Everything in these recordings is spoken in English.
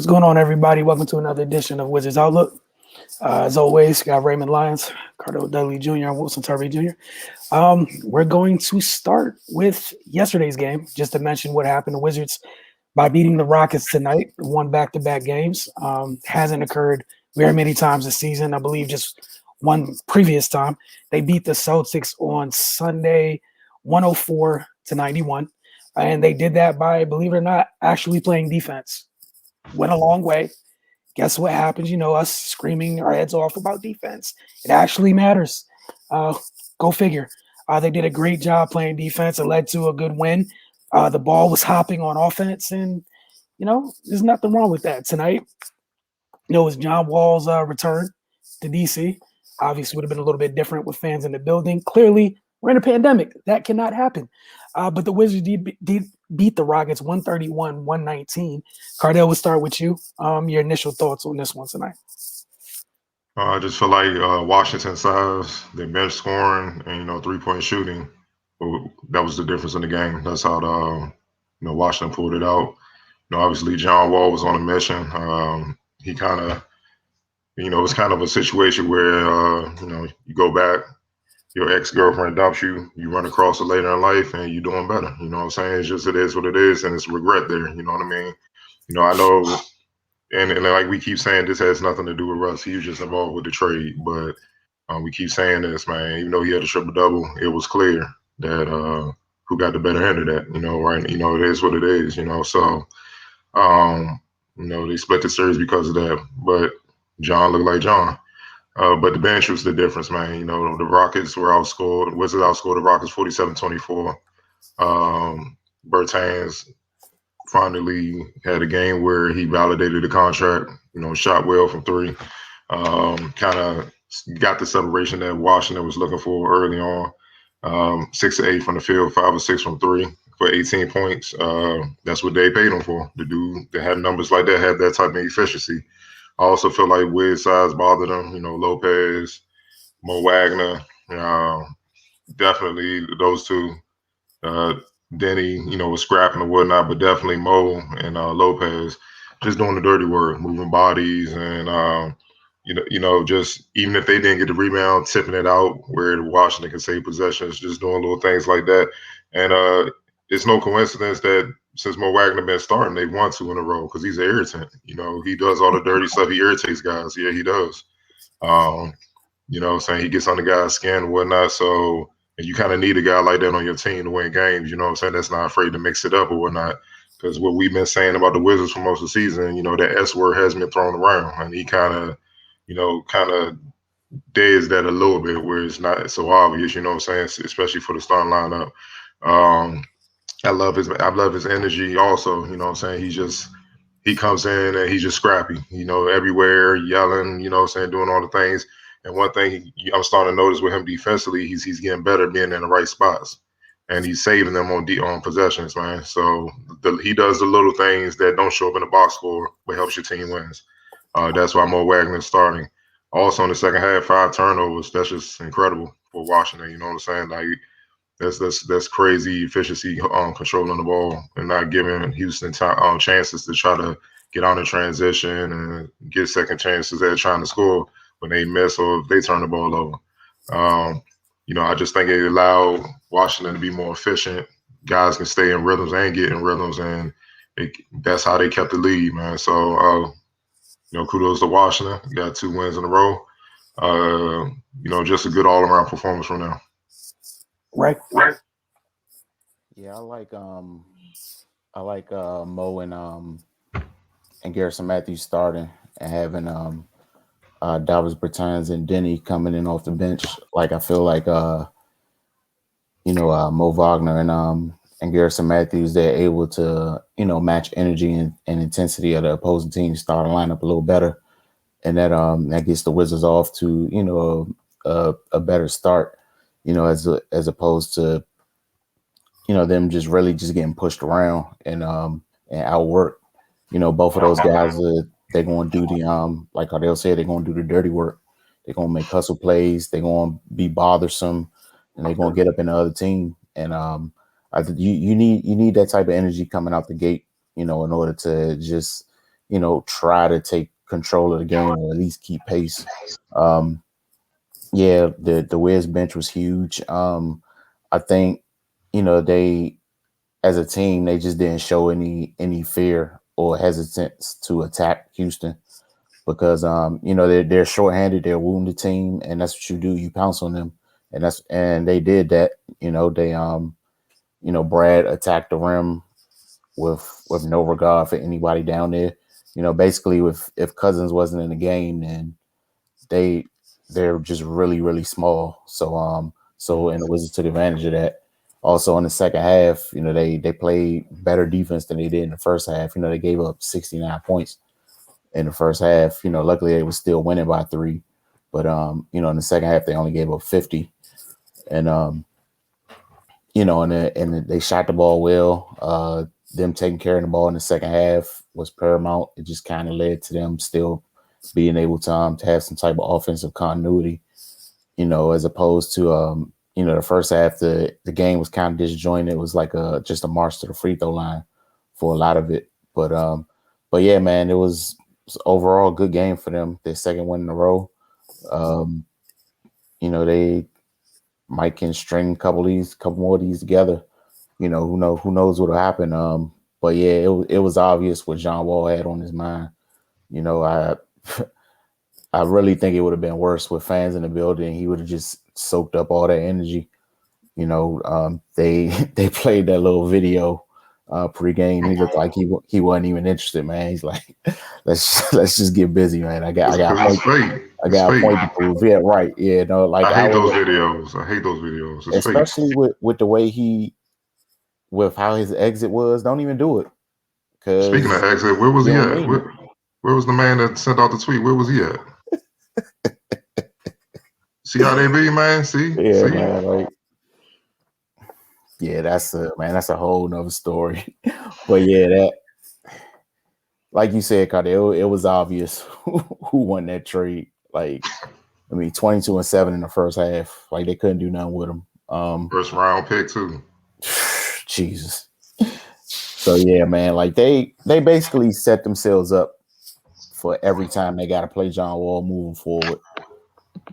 What's going on, everybody? Welcome to another edition of Wizards Outlook. As always, got Raymond Lyons, Cardo Dudley Jr., and Wilson Turvey Jr. We're going to start with yesterday's game, just to mention what happened. The Wizards, by beating the Rockets tonight, won back-to-back games. Hasn't occurred very many times this season. I believe just one previous time. They beat the Celtics on Sunday, 104-91. And they did that by, believe it or not, actually playing defense. Went a long way. Guess what happens? You know, us screaming our heads off about defense. It actually matters. Go figure. They did a great job playing defense. It led to a good win. The ball was hopping on offense, and, you know, there's nothing wrong with that. Tonight, you know, it was John Wall's return to D.C. Obviously, would have been a little bit different with fans in the building. Clearly, we're in a pandemic. That cannot happen. But the Wizards did beat the Rockets 131-119. Cardell, we'll start with you. Your initial thoughts on this one tonight. I just feel like Washington size, their bench scoring, and, three-point shooting. That was the difference in the game. That's how Washington pulled it out. Obviously John Wall was on a mission. He kind of, it's kind of a situation where you go back. Your ex-girlfriend dumps you, you run across her later in life, and you're doing better. You know what I'm saying? It's just, it is what it is, and it's regret there. You know what I mean? I know, and like we keep saying, this has nothing to do with Russ. He was just involved with the trade, but we keep saying this, man. Even though he had a triple-double, it was clear that who got the better end of that, right? It is what it is, So, they split the series because of that, but John looked like John. But the bench was the difference, man. The Rockets were outscored. The Wizards outscored the Rockets 47-24. Bertans finally had a game where he validated the contract, shot well from three. Kind of got the separation that Washington was looking for early on. 6 of 8 from the field, 5 of 6 from three for 18 points. That's what they paid him for. The dude that had numbers like that had that type of efficiency. I also feel like Wiz size bothered him. Lopez, Mo Wagner, definitely those two. Denny, was scrapping and whatnot, but definitely Mo and Lopez just doing the dirty work, moving bodies, and just even if they didn't get the rebound, tipping it out where Washington can save possessions, just doing little things like that. And it's no coincidence that since Mo Wagner been starting, they've won 2 in a row because he's an irritant. He does all the dirty stuff. He irritates guys. Yeah, he does. Saying he gets on the guy's skin and whatnot. So, and you kind of need a guy like that on your team to win games. That's not afraid to mix it up or whatnot. Because what we've been saying about the Wizards for most of the season, that S word has been thrown around, and he kind of days that a little bit where it's not so obvious. Especially for the starting lineup. I love his energy also, he comes in and he's just scrappy, everywhere, yelling, doing all the things. And one thing I'm starting to notice with him defensively, he's getting better being in the right spots. And he's saving them on possessions, man. So he does the little things that don't show up in the box score, but helps your team wins. That's why Mo Wagner's starting. Also in the second half, 5 turnovers. That's just incredible for Washington, you know what I'm saying? Like, that's crazy efficiency controlling the ball and not giving Houston chances to try to get on the transition and get second chances at trying to score when they miss or if they turn the ball over. I just think it allowed Washington to be more efficient. Guys can stay in rhythms and get in rhythms, and that's how they kept the lead, man. So, kudos to Washington. Got 2 wins in a row. Just a good all-around performance from them. Right. Yeah, I like Mo and Garrison Matthews starting and having Davis Bertans and Denny coming in off the bench. Like, I feel like Mo Wagner and Garrison Matthews, they're able to match energy and intensity of the opposing team starting lineup a little better, and that gets the Wizards off to a better start. As opposed to, them just really just getting pushed around and outworked. Both of those guys, they're going to do the, like Cardell said, they're going to do the dirty work. They're going to make hustle plays. They're going to be bothersome, and they're going to get up in the other team. And you need that type of energy coming out the gate, in order to just try to take control of the game or at least keep pace. Um, yeah, the Wiz bench was huge. I think they as a team they just didn't show any fear or hesitance to attack Houston because they're shorthanded, they're a wounded team, and that's what you do. You pounce on them, and they did that. Brad attacked the rim with no regard for anybody down there. Basically, if Cousins wasn't in the game, then they're just really really small. So and the Wizards took advantage of that. Also in the second half, they played better defense than they did in the first half. They gave up 69 points in the first half. Luckily they were still winning by 3, but in the second half they only gave up 50, and and they shot the ball well. Them taking care of the ball in the second half was paramount. It just kind of led to them still being able to have some type of offensive continuity, as opposed to the first half the game was kind of disjointed. It was like just a march to the free throw line for a lot of it. But yeah, man, it was overall a good game for them. Their second win in a row. They might can string a couple more of these together. Who knows what'll happen. But yeah, it was obvious what John Wall had on his mind. I I really think it would have been worse with fans in the building. He would have just soaked up all that energy. They they played that little video pregame. He looked like he wasn't even interested, man. He's like, let's just get busy, man. I got a point to prove. Yeah, right. Yeah, like I hate those videos. I hate those videos. It's especially with the way with how his exit was. Don't even do it. Speaking of exit, where was he at? Where was the man that sent out the tweet? Where was he at? See how they be, man? See? Yeah, man. Like, yeah, that's a whole nother story. But yeah, that, like you said, Cardell, it was obvious who won that trade. Like, 22-7 in the first half. Like, they couldn't do nothing with him. First round pick too. Jesus. So yeah, man, like they basically set themselves up for every time they got to play John Wall moving forward.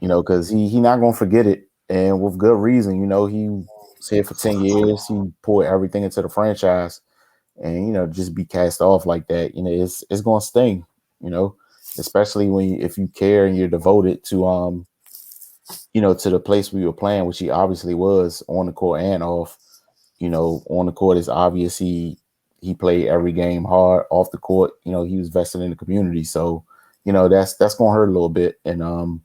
Because he not gonna forget it, and with good reason. He was here for 10 years. He poured everything into the franchise, and just be cast off like that, it's gonna sting. Especially if you care and you're devoted to to the place we were playing, which he obviously was on the court and off. On the court, it's obvious he played every game hard. Off the court, he was vested in the community. So, that's gonna hurt a little bit, and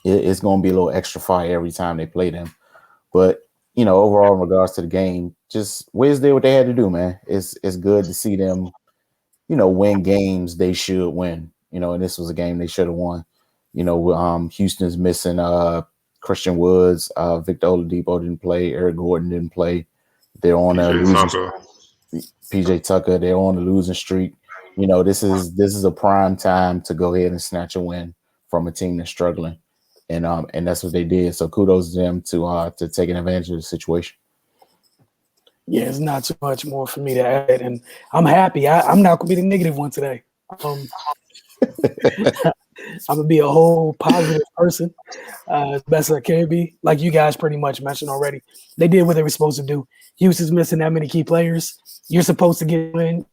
it's gonna be a little extra fire every time they play them. But overall, in regards to the game, just Wiz did what they had to do, man. It's good to see them, win games they should win. And this was a game they should have won. Houston's missing Christian Woods, Victor Oladipo didn't play, Eric Gordon didn't play. They're on a losing streak. PJ Tucker, they're on the losing streak. This is a prime time to go ahead and snatch a win from a team that's struggling. And that's what they did. So kudos to them to taking advantage of the situation. Yeah, it's not too much more for me to add, and I'm happy. I'm not gonna be the negative one today. I'm gonna be a whole positive person, as best I can be. Like you guys pretty much mentioned already, they did what they were supposed to do. Houston's missing that many key players. You're supposed to get win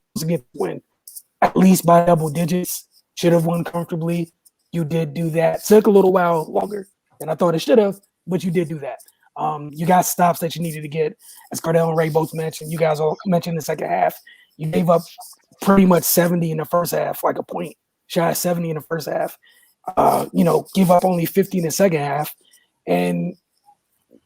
at least by double digits. Should have won comfortably. You did do that. Took a little while longer than I thought it should have, but you did do that. You got stops that you needed to get. As Cardell and Ray both mentioned, you guys all mentioned in the second half. You gave up pretty much 70 in the first half, like a point shy of 70 in the first half. Give up only 50 in the second half, and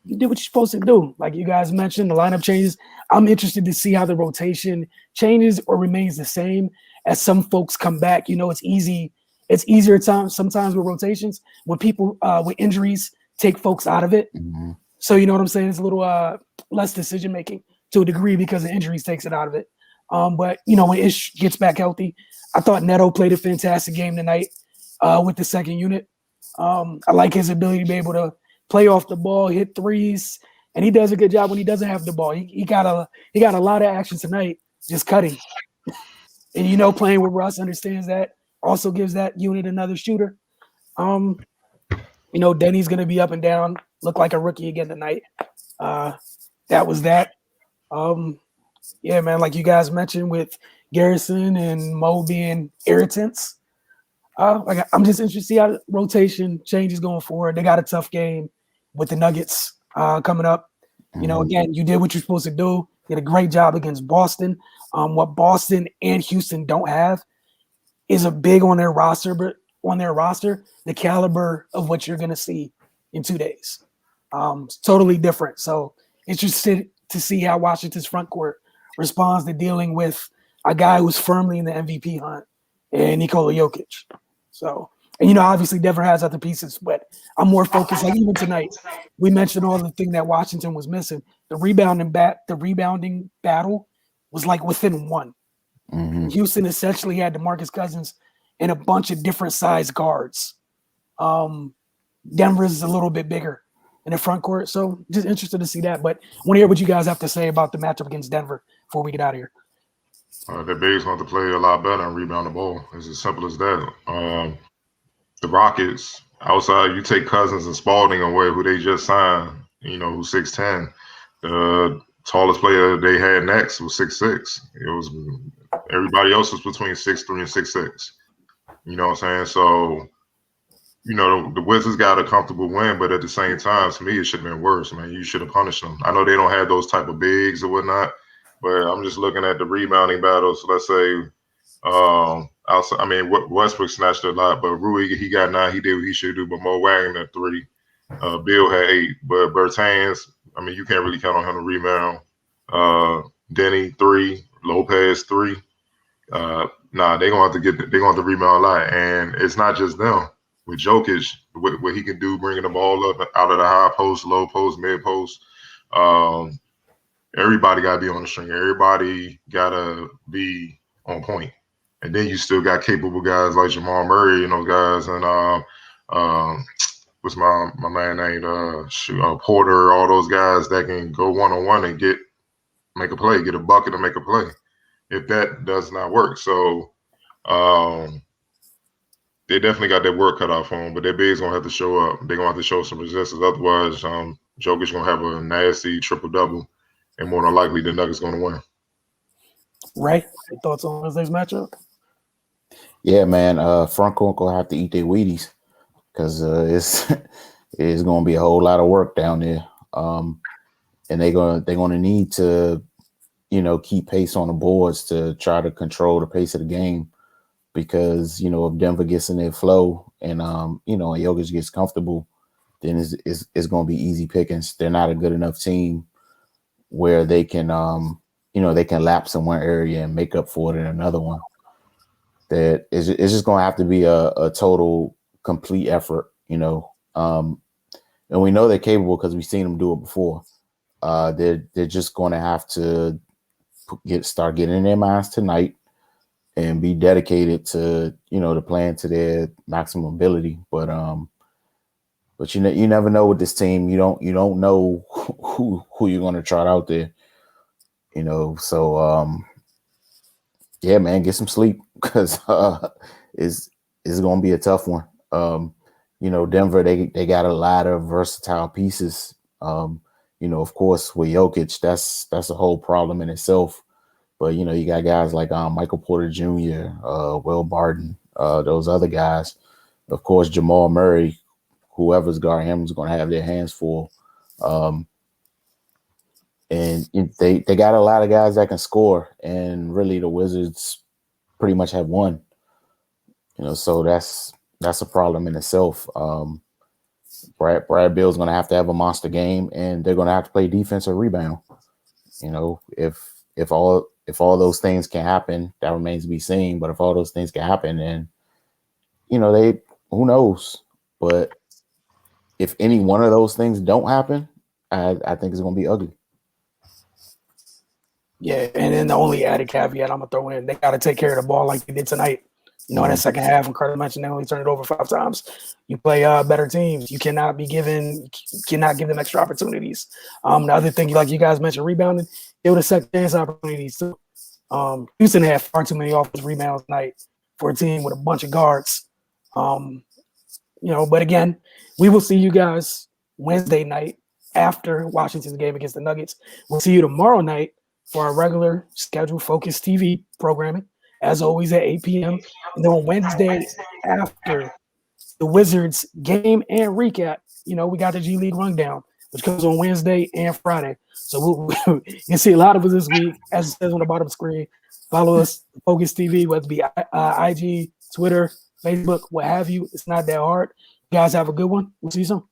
you did what you're supposed to do. Like you guys mentioned, the lineup changes. I'm interested to see how the rotation changes or remains the same as some folks come back. It's easy. It's easier sometimes with rotations when people with injuries take folks out of it. Mm-hmm. So you know what I'm saying? It's a little less decision making to a degree because of injuries takes it out of it. But when Ish gets back healthy, I thought Neto played a fantastic game tonight with the second unit. I like his ability to be able to play off the ball, hit threes, and he does a good job when he doesn't have the ball. He got a lot of action tonight, just cutting. And playing with Russ understands that, also gives that unit another shooter. Denny's going to be up and down, look like a rookie again tonight. That was that. Yeah, man, like you guys mentioned with Garrison and Mo being irritants. I'm just interested to see how the rotation changes going forward. They got a tough game with the Nuggets coming up. Again, you did what you're supposed to do. You did a great job against Boston. What Boston and Houston don't have is a big on their roster, but on their roster, the caliber of what you're going to see in 2 days. It's totally different. So interested to see how Washington's front court responds to dealing with a guy who's firmly in the MVP hunt and Nikola Jokic. So, and obviously Denver has other pieces, but I'm more focused. Like even tonight, we mentioned all the thing that Washington was missing. The rebounding battle was like within one. Mm-hmm. Houston essentially had DeMarcus Cousins and a bunch of different size guards. Denver is a little bit bigger in the front court, so just interested to see that. But I want to hear what you guys have to say about the matchup against Denver before we get out of here. The bigs want to play a lot better and rebound the ball. It's as simple as that. The Rockets, outside, you take Cousins and Spalding away, who they just signed, who's 6'10". The tallest player they had next was 6'6". It was everybody else was between 6'3" and 6'6". You know what I'm saying? So, the Wizards got a comfortable win, but at the same time, to me, it should have been worse, man. You should have punished them. I know they don't have those type of bigs or whatnot, but I'm just looking at the rebounding battles. Let's say, Westbrook snatched a lot, but Rui, he got 9. He did what he should do, but Mo Wagner 3. Bill had 8, but Bertans, you can't really count on him to rebound. Denny 3, Lopez 3. They're gonna have to rebound a lot, and it's not just them. With Jokic, what he can do, bringing the ball up out of the high post, low post, mid post. Everybody got to be on the string. Everybody got to be on point. And then you still got capable guys like Jamal Murray and those guys, and what's my man named Porter, all those guys that can go one-on-one and make a play, get a bucket and make a play. If that does not work. So they definitely got their work cut out for them, but their bigs going to have to show up. They're going to have to show some resistance. Otherwise, Jokic's going to have a nasty triple-double, and more than likely the Nuggets going to win. Right? Your thoughts on Wednesday's matchup? Yeah, man. Front court going to have to eat their Wheaties because it's going to be a whole lot of work down there. And they're going to need to, keep pace on the boards to try to control the pace of the game. Because, if Denver gets in their flow and, Jokic gets comfortable, then it's going to be easy pickings. They're not a good enough team where they can, they can lapse in one area and make up for it in another one. That it's just going to have to be a total, complete effort, and we know they're capable because we've seen them do it before. They're just going to have to start getting in their minds tonight and be dedicated to, the plan to their maximum ability. But you never know with this team. You don't know who you're going to trot out there. So yeah, man, get some sleep because it's going to be a tough one. Denver, they got a lot of versatile pieces. Of course, with Jokic, that's a whole problem in itself. But, you got guys like Michael Porter Jr., Will Barton, those other guys. Of course, Jamal Murray, whoever's guarding him is going to have their hands full. And they got a lot of guys that can score. And really, the Wizards pretty much have won. So that's a problem in itself. Brad Bill's going to have a monster game, and they're going to have to play defense or rebound. If all those things can happen, that remains to be seen. But if all those things can happen, then, who knows? But if any one of those things don't happen, I think it's going to be ugly. Yeah, and then the only added caveat I'm going to throw in, they got to take care of the ball like they did tonight. In that second half, when Carter mentioned they only turned it over 5 times. You play better teams. You cannot give them extra opportunities. The other thing, like you guys mentioned, rebounding, it would have second chance opportunities too. Houston had far too many offensive rebounds tonight for a team with a bunch of guards. But again, we will see you guys Wednesday night after Washington's game against the Nuggets. We'll see you tomorrow night for our regular scheduled Focus TV programming, as always at 8 p.m. And then on Wednesday after the Wizards game and recap, we got the G League rundown, which comes on Wednesday and Friday. So you can see a lot of us this week, as it says on the bottom screen. Follow us, Focus TV, whether it be IG, Twitter, Facebook, what have you. It's not that hard. You guys have a good one. We'll see you soon.